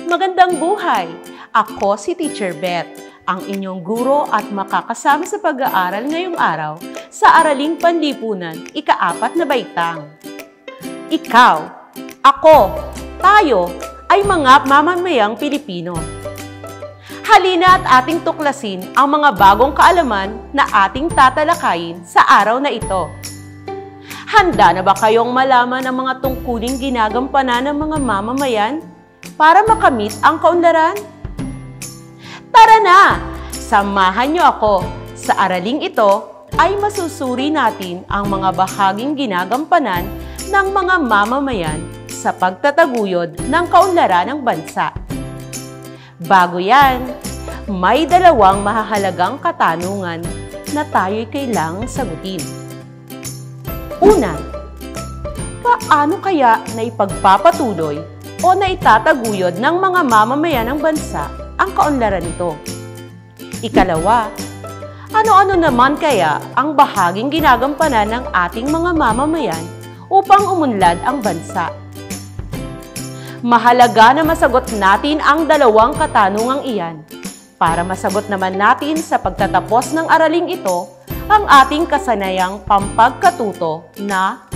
Magandang buhay! Ako si Teacher Beth, ang inyong guro at makakasama sa pag-aaral ngayong araw sa Araling Panlipunan, ika-4 na baitang. Ikaw, ako, tayo ay mga mamamayang Pilipino. Halina at ating tuklasin ang mga bagong kaalaman na ating tatalakayin sa araw na ito. Handa na ba kayong malaman ang mga tungkuling ginagampanan ng mga mamamayan para makamit ang kaunlaran? Tara na! Samahan niyo ako. Sa araling ito ay masusuri natin ang mga bahaging ginagampanan ng mga mamamayan sa pagtataguyod ng kaunlaran ng bansa. Bago yan, may dalawang mahahalagang katanungan na tayo'y kailangang sagutin. Una, paano kaya naipagpapatuloy o naitataguyod ng mga mamamayan ng bansa ang kaunlaran nito? Ikalawa, ano-ano naman kaya ang bahaging ginagampanan ng ating mga mamamayan upang umunlad ang bansa? Mahalaga na masagot natin ang dalawang katanungang iyan para masagot naman natin sa pagtatapos ng araling ito ang ating kasanayang pampagkatuto na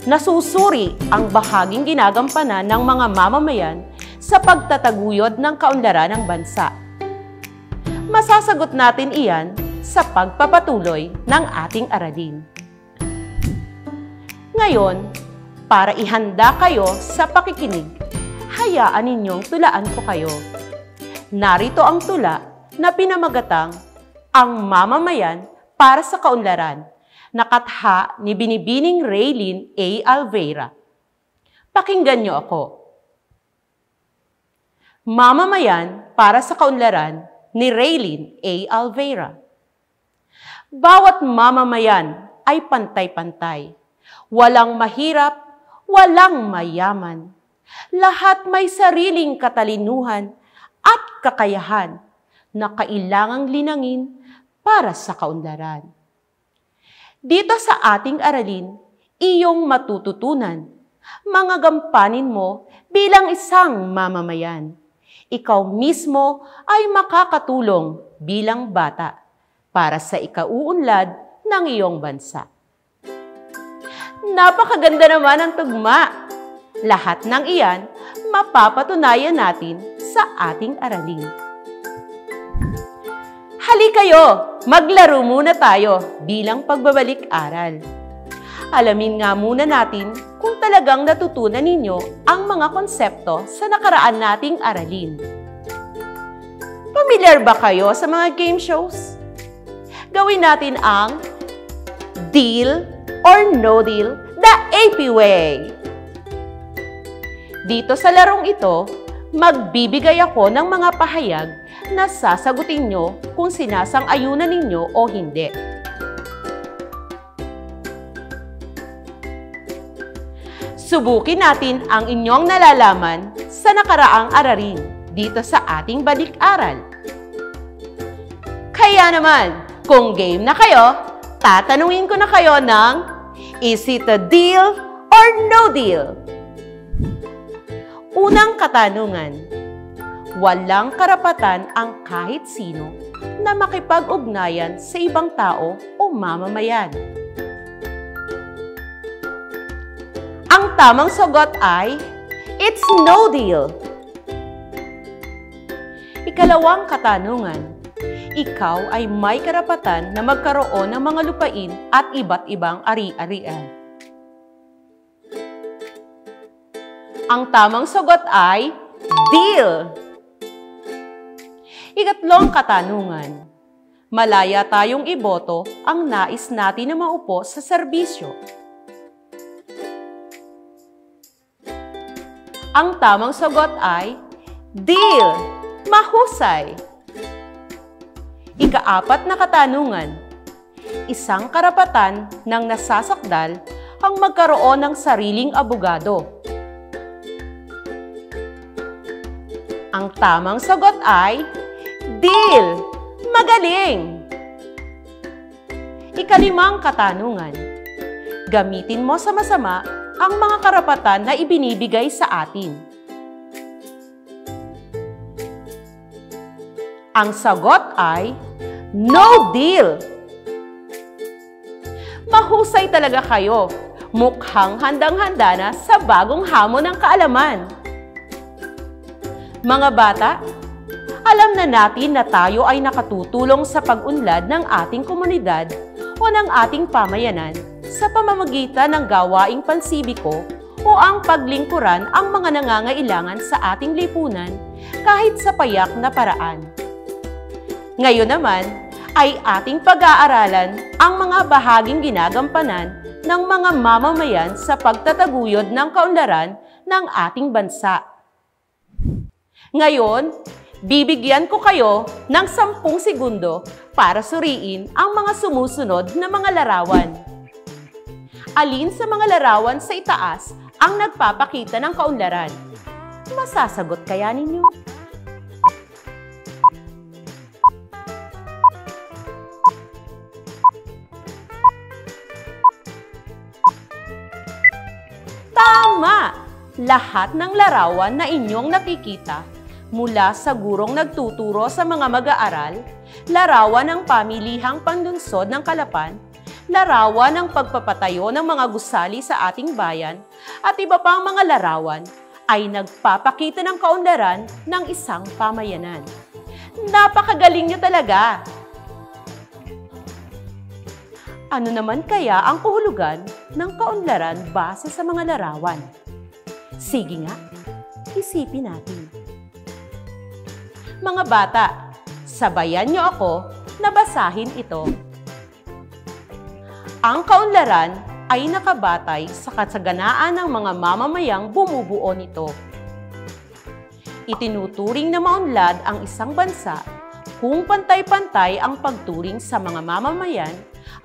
nasusuri ang bahaging ginagampanan ng mga mamamayan sa pagtataguyod ng kaunlaran ng bansa. Masasagot natin iyan sa pagpapatuloy ng ating aralin. Ngayon, para ihanda kayo sa pakikinig, hayaan ninyong tulaan ko kayo. Narito ang tula na pinamagatang Ang Mamamayan para sa Kaunlaran, nakatha ni Binibining Raylene A. Alveira. Pakinggan niyo ako. Mamamayan para sa Kaunlaran ni Raylene A. Alveira. Bawat mamamayan ay pantay-pantay. Walang mahirap, walang mayaman. Lahat may sariling katalinuhan at kakayahan na kailangang linangin para sa kaunlaran. Dito sa ating aralin, iyong matututunan, mga gampanin mo bilang isang mamamayan. Ikaw mismo ay makakatulong bilang bata para sa ikauunlad ng iyong bansa. Napakaganda naman ang tugma. Lahat ng iyan mapapatunayan natin sa ating aralin. Halika kayo, maglaro muna tayo bilang pagbabalik-aral. Alamin nga muna natin kung talagang natutunan ninyo ang mga konsepto sa nakaraan nating aralin. Pamilyar ba kayo sa mga game shows? Gawin natin ang Deal or No Deal the AP Way. Dito sa larong ito, magbibigay ako ng mga pahayag na sasagutin nyo kung sinasang-ayunan ninyo o hindi. Subukin natin ang inyong nalalaman sa nakaraang aralin dito sa ating balik-aral. Kaya naman, kung game na kayo, tatanungin ko na kayo ng Is it a deal or no deal? Unang katanungan, walang karapatan ang kahit sino na makipag-ugnayan sa ibang tao o mamamayan. Ang tamang sagot ay, it's no deal. Ikalawang katanungan, ikaw ay may karapatan na magkaroon ng mga lupain at iba't ibang ari-arian. Ang tamang sagot ay deal. Ikatlong katanungan, malaya tayong iboto ang nais natin na maupo sa serbisyo. Ang tamang sagot ay deal. Mahusay. Ika-4 na katanungan, isang karapatan ng nasasakdal ang magkaroon ng sariling abogado. Ang tamang sagot ay deal. Magaling. Ika-5 katanungan, gamitin mo sa masama ang mga karapatan na ibinibigay sa atin. Ang sagot ay no deal! Mahusay talaga kayo. Mukhang handang-handa na sa bagong hamon ng kaalaman. Mga bata, alam na natin na tayo ay nakatutulong sa pag-unlad ng ating komunidad o ng ating pamayanan sa pamamagitan ng gawaing pansibiko o ang paglingkuran ang mga nangangailangan sa ating lipunan kahit sa payak na paraan. Ngayon naman ay ating pag-aaralan ang mga bahaging ginagampanan ng mga mamamayan sa pagtataguyod ng kaunlaran ng ating bansa. Ngayon, bibigyan ko kayo ng 10 segundo para suriin ang mga sumusunod na mga larawan. Alin sa mga larawan sa itaas ang nagpapakita ng kaunlaran? Masasagot kaya ninyo? Tama! Lahat ng larawan na inyong nakikita mula sa gurong nagtuturo sa mga mag-aaral, larawan ng pamilihang panlunsod ng Kalapan, larawan ng pagpapatayo ng mga gusali sa ating bayan, at iba pang mga larawan ay nagpapakita ng kaunlaran ng isang pamayanan. Napakagaling niyo talaga! Ano naman kaya ang kahulugan ng kaunlaran base sa mga larawan? Sige nga, isipin natin. Mga bata, sabayan niyo ako na basahin ito. Ang kaunlaran ay nakabatay sa kasaganaan ng mga mamamayang bumubuo nito. Itinuturing na maunlad ang isang bansa kung pantay-pantay ang pagturing sa mga mamamayan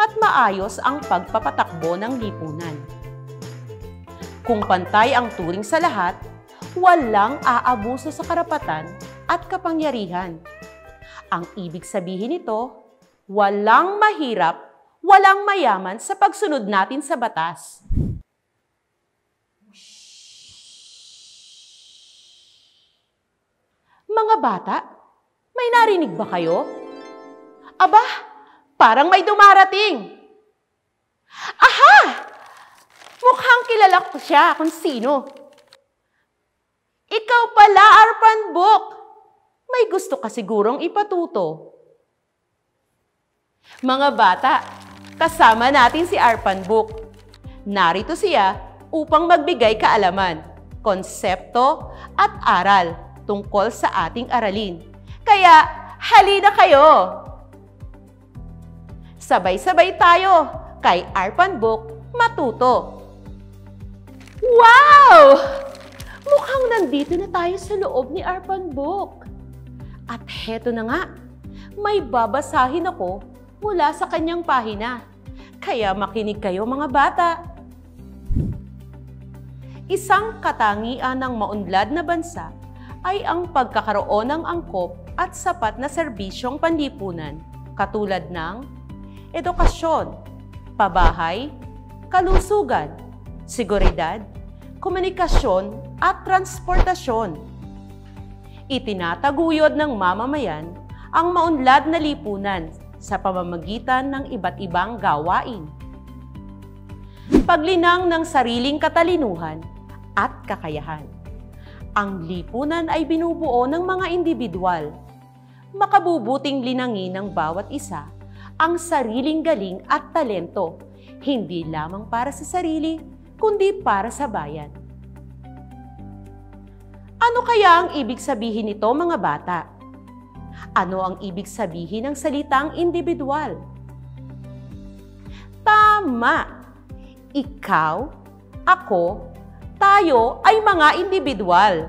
at maayos ang pagpapatakbo ng lipunan. Kung pantay ang turing sa lahat, walang aabuso sa karapatan at kapangyarihan. Ang ibig sabihin nito, walang mahirap, walang mayaman sa pagsunod natin sa batas. Mga bata, may narinig ba kayo? Aba, parang may dumarating. Aha! Mukhang kilala ko siya kung sino. Ikaw pala, Arpan Book. May gusto ka sigurong ipatuto. Mga bata, kasama natin si Arpan Book. Narito siya upang magbigay kaalaman, konsepto at aral tungkol sa ating aralin. Kaya, halina kayo! Sabay-sabay tayo kay Arpan Book matuto. Wow! Mukhang nandito na tayo sa loob ni Arpan Book. At heto na nga, may babasahin ako mula sa kanyang pahina. Kaya makinig kayo mga bata. Isang katangian ng maunlad na bansa ay ang pagkakaroon ng angkop at sapat na serbisyong panlipunan katulad ng edukasyon, pabahay, kalusugan, seguridad, komunikasyon at transportasyon. Itinataguyod ng mamamayan ang maunlad na lipunan sa pamamagitan ng iba't ibang gawain. Paglinang ng sariling katalinuhan at kakayahan. Ang lipunan ay binubuo ng mga individual. Makabubuting linangin ng bawat isa ang sariling galing at talento, hindi lamang para sa sarili, kundi para sa bayan. Ano kaya ang ibig sabihin nito, mga bata? Ano ang ibig sabihin ng salitang individual? Tama! Ikaw, ako, tayo ay mga individual.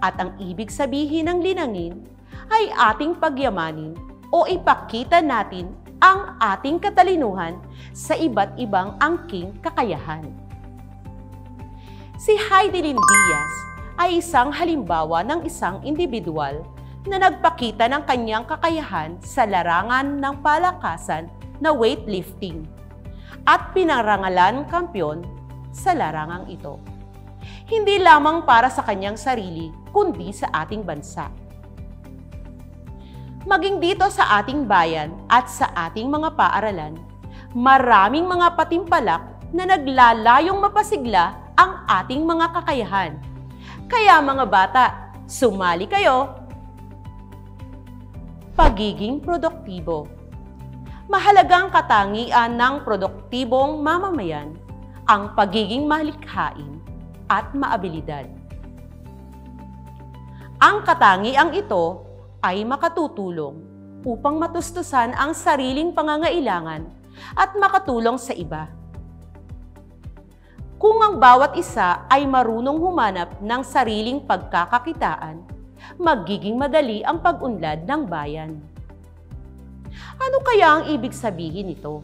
At ang ibig sabihin ng linangin ay ating pagyamanin o ipakita natin ang ating katalinuhan sa iba't ibang angking kakayahan. Si Heidelin Diaz ay isang halimbawa ng isang individual na nagpakita ng kanyang kakayahan sa larangan ng palakasan na weightlifting at pinarangalan kampiyon sa larangang ito. Hindi lamang para sa kanyang sarili, kundi sa ating bansa. Maging dito sa ating bayan at sa ating mga paaralan, maraming mga patimpalak na naglalayong mapasigla ang ating mga kakayahan. Kaya mga bata, sumali kayo! Pagiging produktibo. Mahalagang katangian ng produktibong mamamayan ang pagiging malikhain at maabilidad. Ang katangiang ito ay makatutulong upang matustusan ang sariling pangangailangan at makatulong sa iba. Kung ang bawat isa ay marunong humanap ng sariling pagkakakitaan, magiging madali ang pag-unlad ng bayan. Ano kaya ang ibig sabihin nito?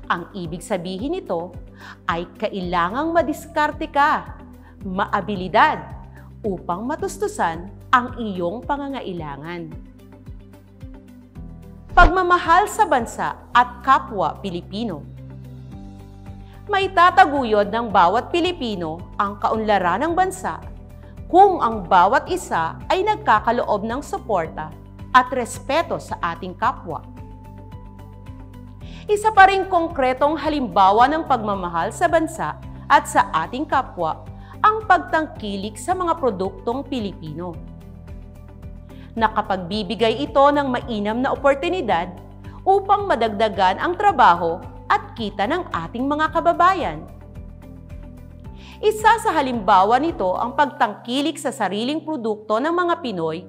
Ang ibig sabihin nito ay kailangang madiskarte ka, maabilidad, upang matustusan ang iyong pangangailangan. Pagmamahal sa bansa at kapwa Pilipino. May tataguyod ng bawat Pilipino ang kaunlaran ng bansa kung ang bawat isa ay nagkakaloob ng suporta at respeto sa ating kapwa. Isa pa ring konkretong halimbawa ng pagmamahal sa bansa at sa ating kapwa ang pagtangkilik sa mga produktong Pilipino. Nakapagbibigay ito ng mainam na oportunidad upang madagdagan ang trabaho at kita ng ating mga kababayan. Isa sa halimbawa nito ang pagtangkilik sa sariling produkto ng mga Pinoy.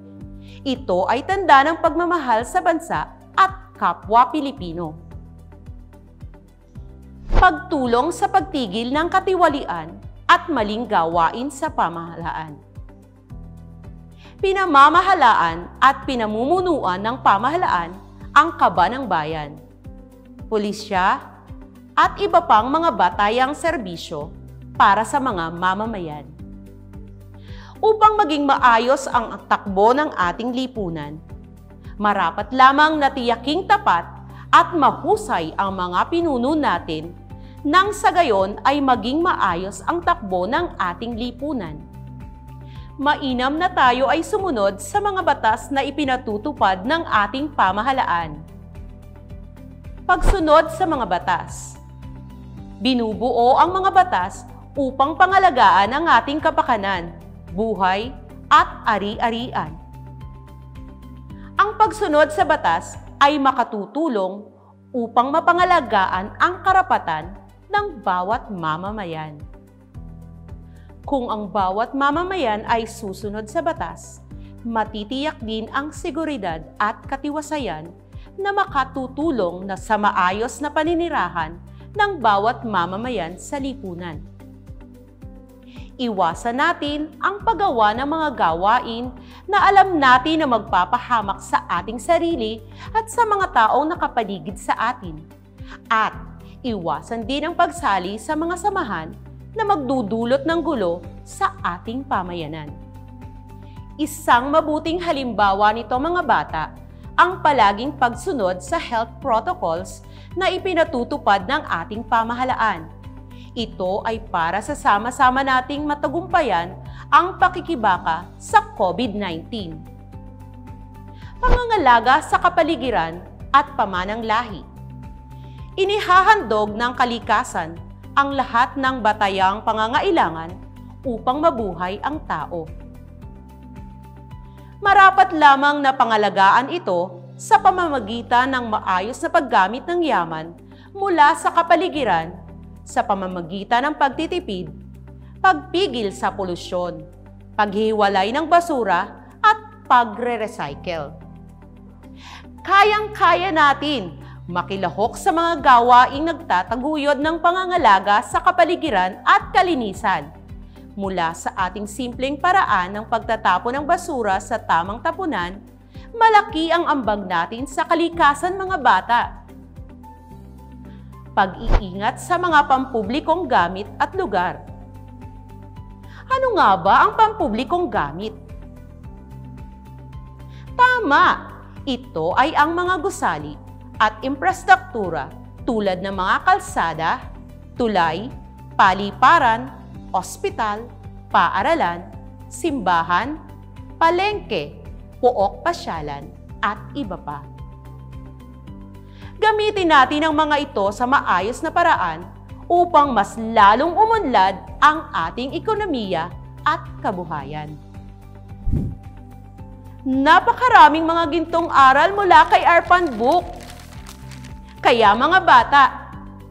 Ito ay tanda ng pagmamahal sa bansa at kapwa Pilipino. Pagtulong sa pagtigil ng katiwalian at maling gawain sa pamahalaan. Pinamamahalaan at pinamumunuan ng pamahalaan ang kaba ng bayan, pulisya, at iba pang mga batayang serbisyo para sa mga mamamayan. Upang maging maayos ang takbo ng ating lipunan, marapat lamang na tiyaking tapat at mahusay ang mga pinuno natin nang sa gayon ay maging maayos ang takbo ng ating lipunan. Mainam na tayo ay sumunod sa mga batas na ipinatutupad ng ating pamahalaan. Pagsunod sa mga batas. Binubuo ang mga batas upang pangalagaan ang ating kapakanan, buhay, at ari-arian. Ang pagsunod sa batas ay makatutulong upang mapangalagaan ang karapatan ng bawat mamamayan. Kung ang bawat mamamayan ay susunod sa batas, matitiyak din ang seguridad at katiwasayan na makatutulong na sa maayos na paninirahan ng bawat mamamayan sa lipunan. Iwasan natin ang paggawa ng mga gawain na alam natin na magpapahamak sa ating sarili at sa mga taong nakapaligid sa atin. At iwasan din ang pagsali sa mga samahan na magdudulot ng gulo sa ating pamayanan. Isang mabuting halimbawa nito mga bata, ang palaging pagsunod sa health protocols na ipinatutupad ng ating pamahalaan. Ito ay para sa sama-sama nating matagumpayan ang pakikibaka sa COVID-19. Pangangalaga sa kapaligiran at pamanang lahi. Inihahandog ng kalikasan ang lahat ng batayang pangangailangan upang mabuhay ang tao. Marapat lamang na pangalagaan ito sa pamamagitan ng maayos na paggamit ng yaman mula sa kapaligiran, sa pamamagitan ng pagtitipid, pagpigil sa polusyon, paghihiwalay ng basura at pagre-recycle. Kayang-kaya natin makilahok sa mga gawaing nagtataguyod ng pangangalaga sa kapaligiran at kalinisan, mula sa ating simpleng paraan ng pagtatapon ng basura sa tamang tapunan. Malaki ang ambag natin sa kalikasan mga bata. Pag-iingat sa mga pampublikong gamit at lugar. Ano nga ba ang pampublikong gamit? Tama! Ito ay ang mga gusali at infrastruktura tulad ng mga kalsada, tulay, paliparan, ospital, paaralan, simbahan, palengke, pook pasyalan, at iba pa. Gamitin natin ang mga ito sa maayos na paraan upang mas lalong umunlad ang ating ekonomiya at kabuhayan. Napakaraming mga gintong aral mula kay Arpan Book. Kaya mga bata,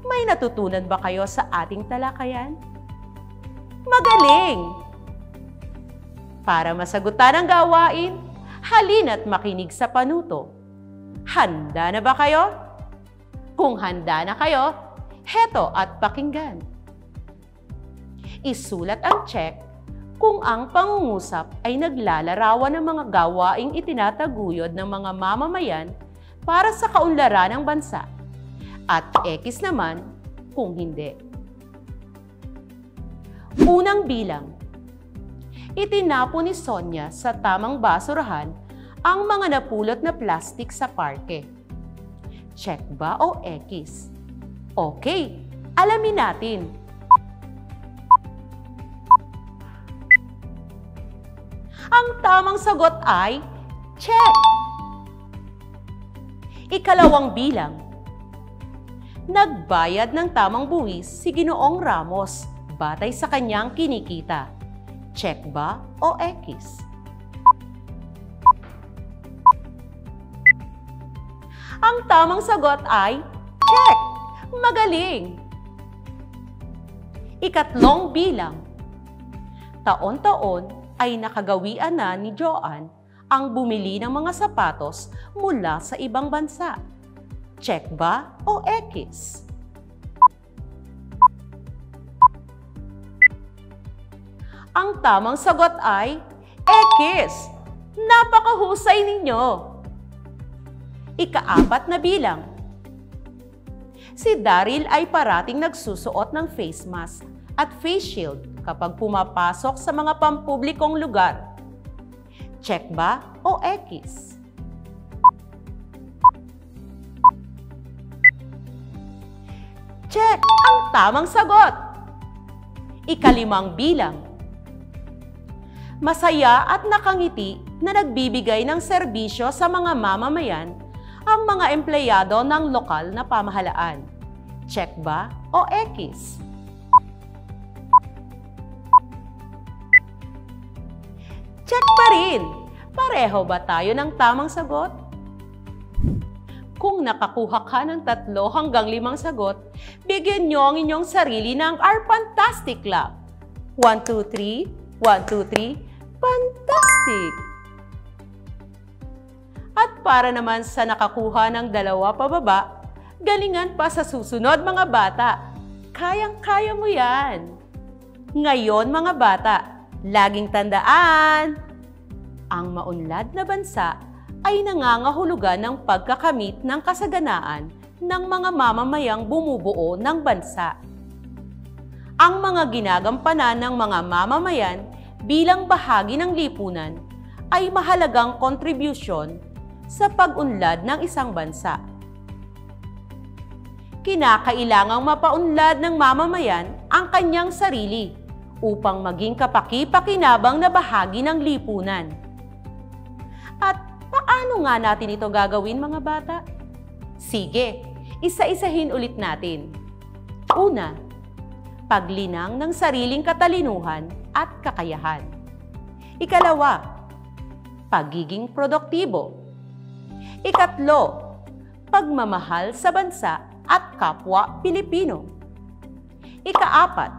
may natutunan ba kayo sa ating talakayan? Magaling! Para masagutan ang gawain, halina't makinig sa panuto. Handa na ba kayo? Kung handa na kayo, heto at pakinggan. Isulat ang check kung ang pangungusap ay naglalarawan ng mga gawaing itinataguyod ng mga mamamayan para sa kaunlaran ng bansa, at X naman kung hindi. Unang bilang. Itinapon ni Sonia sa tamang basurahan ang mga napulot na plastik sa parke. Check ba o X? Okay, alamin natin. Ang tamang sagot ay check. Ikalawang bilang. Nagbayad ng tamang buwis si Ginoong Ramos batay sa kanyang kinikita. Check ba o X? Ang tamang sagot ay check. Magaling. Ikatlong bilang. Taon-taon ay nakagawian na ni Joanne ang bumili ng mga sapatos mula sa ibang bansa. Check ba o X? Ang tamang sagot ay X. Napakahusay ninyo. Ikaapat na bilang. Si Daryl ay parating nagsusuot ng face mask at face shield kapag pumapasok sa mga pampublikong lugar. Check ba o X? Check ang tamang sagot. Ikalimang bilang. Masaya at nakangiti na nagbibigay ng serbisyo sa mga mamamayan ang mga empleyado ng lokal na pamahalaan. Check ba o X? Check pa rin! Pareho ba tayo ng tamang sagot? Kung nakakuha ka ng 3 hanggang 5 sagot, bigyan nyo ang inyong sarili ng Arpantastic Club. 1, 2, 3, 1, 2, 3, fantastic! At para naman sa nakakuha ng 2 pababa, galingan pa sa susunod mga bata. Kayang-kaya mo yan! Ngayon mga bata, laging tandaan, ang maunlad na bansa ay nangangahulugan ng pagkakamit ng kasaganaan ng mga mamamayang bumubuo ng bansa. Ang mga ginagampanan ng mga mamamayan bilang bahagi ng lipunan ay mahalagang kontribusyon sa pag-unlad ng isang bansa. Kinakailangang mapaunlad ng mamamayan ang kanyang sarili upang maging kapaki-pakinabang na bahagi ng lipunan. At paano nga natin ito gagawin mga bata? Sige, isa-isahin ulit natin. Una, paglinang ng sariling katalinuhan at kakayahan. Ikalawa, pagiging produktibo. Ikatlo, pagmamahal sa bansa at kapwa Pilipino. Ikaapat,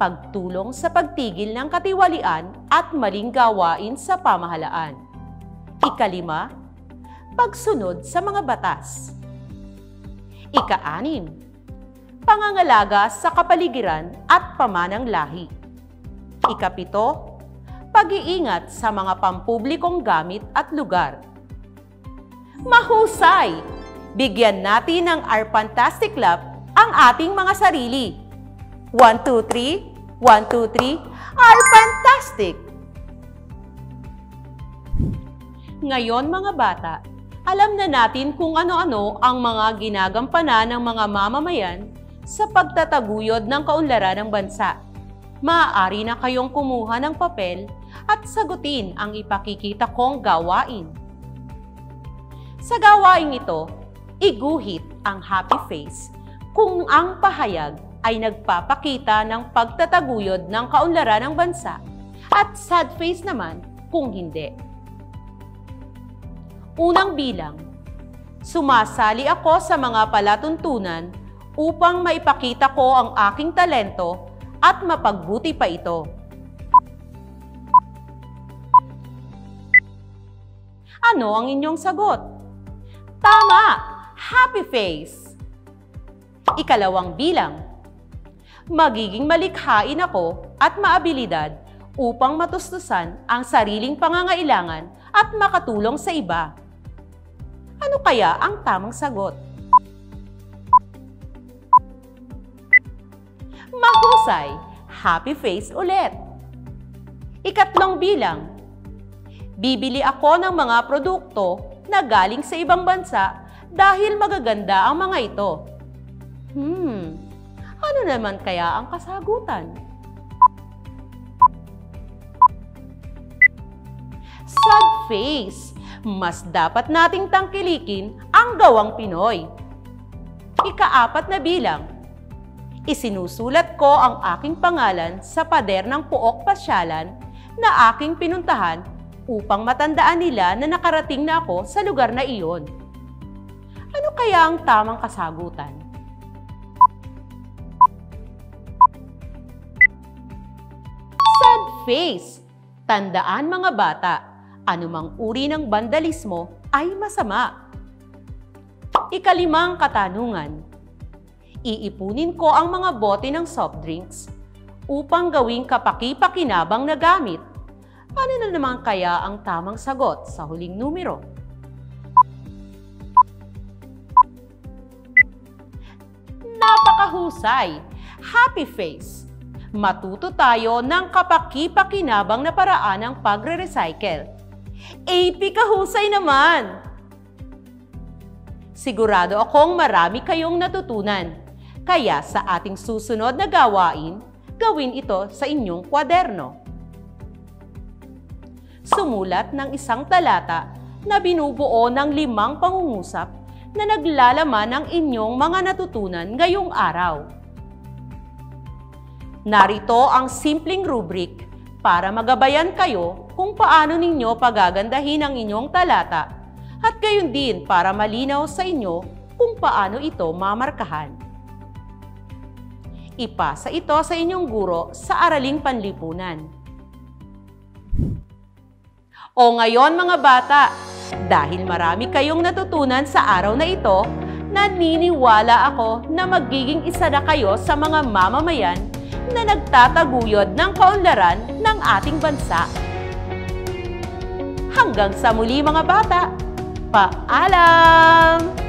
pagtulong sa pagtigil ng katiwalian at maling gawain sa pamahalaan. Ikalima, pagsunod sa mga batas. Ika-6, pangangalaga sa kapaligiran at pamanang lahi. Ika-7, pag-iingat sa mga pampublikong gamit at lugar. Mahusay! Bigyan natin ng Arpantastic Club ang ating mga sarili. 1, 2, 3, 1, 2, 3, Arpantastic! Ngayon mga bata, alam na natin kung ano-ano ang mga ginagampanan ng mga mamamayan sa pagtataguyod ng kaunlaran ng bansa. Maaari na kayong kumuha ng papel at sagutin ang ipakikita kong gawain. Sa gawaing ito, iguhit ang happy face kung ang pahayag ay nagpapakita ng pagtataguyod ng kaunlaran ng bansa at sad face naman kung hindi. Unang bilang, sumasali ako sa mga palatuntunan upang maipakita ko ang aking talento at mapagbuti pa ito. Ano ang inyong sagot? Tama! Happy face! Ikalawang bilang, magiging malikhain ako at maabilidad upang matustusan ang sariling pangangailangan at makatulong sa iba. Ano kaya ang tamang sagot? Mahusay! Happy face ulit! Ikatlong bilang, bibili ako ng mga produkto na galing sa ibang bansa dahil magaganda ang mga ito. Ano naman kaya ang kasagutan? Sad face! Mas dapat nating tangkilikin ang gawang Pinoy. Ikaapat na bilang, isinusulat ko ang aking pangalan sa pader ng puok pasyalan na aking pinuntahan upang matandaan nila na nakarating na ako sa lugar na iyon. Ano kaya ang tamang kasagutan? Sad face! Tandaan mga bata, anumang uri ng bandalismo ay masama. Ikalimang katanungan, iipunin ko ang mga bote ng soft drinks upang gawing kapaki-pakinabang na gamit. Ano na naman kaya ang tamang sagot sa huling numero? Napakahusay! Happy face! Matuto tayo ng kapaki-pakinabang na paraan ng pagre-recycle. AP kahusay naman! Sigurado akong marami kayong natutunan. Kaya sa ating susunod na gawain, gawin ito sa inyong kwaderno. Sumulat ng isang talata na binubuo ng 5 pangungusap na naglalaman ng inyong mga natutunan ngayong araw. Narito ang simpleng rubric para magabayan kayo kung paano ninyo pagagandahin ang inyong talata at gayon din para malinaw sa inyo kung paano ito mamarkahan. Ipasa ito sa inyong guro sa Araling Panlipunan. O ngayon mga bata, dahil marami kayong natutunan sa araw na ito, naniniwala ako na magiging isa na kayo sa mga mamamayan na nagtataguyod ng kaunlaran ng ating bansa. Hanggang sa muli mga bata, paalam!